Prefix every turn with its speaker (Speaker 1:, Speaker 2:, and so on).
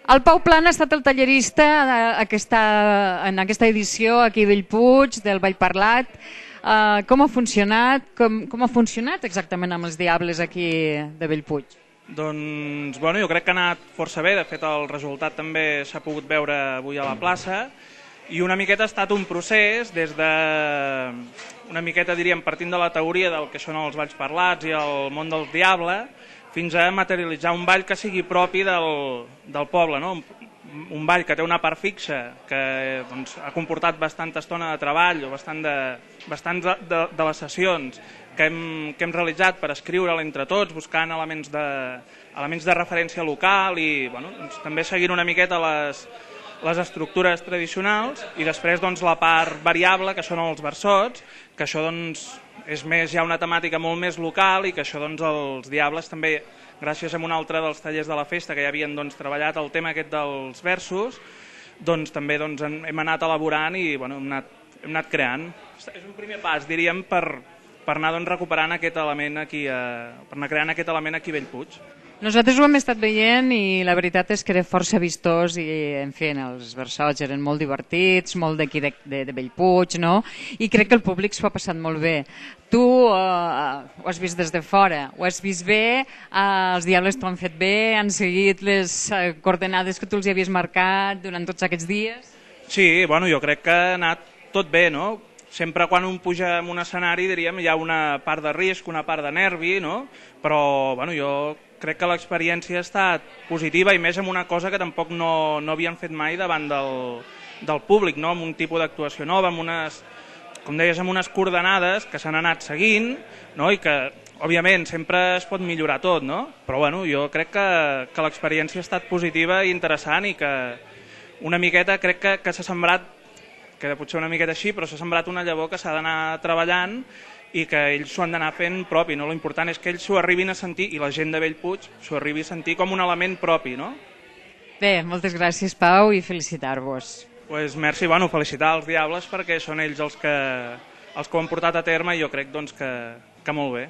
Speaker 1: El Pau Plana ha estat el tallerista en aquesta edició aquí a Bellpuig, del Ball Parlat. Com ha funcionat? Com ha funcionat exactament amb els Diables aquí de Bellpuig?
Speaker 2: Doncs, bueno, jo crec que ha anat força bé. De fet, el resultat també s'ha pogut veure avui a la plaça. I una miqueta ha estat un procés des de, una miqueta diríem, partint de la teoria del que són els balls parlats i el món del diable, fins a materialitzar un ball que sigui propi del poble, no? Un ball que té una part fixa, que doncs, ha comportat bastanta estona de treball o bastant de les sessions que hem realitzat per escriure'l entre tots, buscant elements de referència local i bueno, doncs, també seguint una miqueta les estructures tradicionals i després doncs, la part variable, que són els versots, que això doncs, és més ja una temàtica molt més local i que això doncs, els Diables també, gràcies a un altre dels tallers de la festa que ja havien doncs, treballat el tema aquest dels versos, doncs, també doncs, hem anat elaborant i bueno, hem anat creant. És un primer pas, diríem, per anar doncs, recuperant aquest element aquí, per anar creant aquest element aquí a Bellpuig.
Speaker 1: Nosaltres ho hem estat veient i la veritat és que era força vistós i, en fi, els versots eren molt divertits, molt d'aquí de Bellpuig, no? I crec que el públic s'ho ha passat molt bé. Tu ho has vist des de fora, ho has vist bé, els Diables t'ho han fet bé, han seguit les coordenades que tu els havies marcat durant tots aquests dies?
Speaker 2: Sí, bueno, jo crec que ha anat tot bé, no? Sempre quan un puja en un escenari, diríem, hi ha una part de risc, una part de nervi, no? Però, bueno, jo crec que l'experiència ha estat positiva i més amb una cosa que tampoc no havien fet mai davant del públic, no? Amb un tipus d'actuació nova, amb unes, com deies, amb unes coordenades que s'han anat seguint, no? I que, òbviament, sempre es pot millorar tot, no? Però bueno, jo crec que l'experiència ha estat positiva i interessant i que una miqueta crec que s'ha sembrat, que potser una miqueta així, però s'ha sembrat una llavor que s'ha d'anar treballant i que ells s'ho han d'anar fent propi, no? L'important és que ells s'ho arribin a sentir, i la gent de Bellpuig s'ho arribi a sentir com un element propi, no?
Speaker 1: Bé, moltes gràcies, Pau, i felicitar-vos.
Speaker 2: Pues merci, bueno, felicitar els Diables perquè són ells els que ho han portat a terme i jo crec doncs, que molt bé.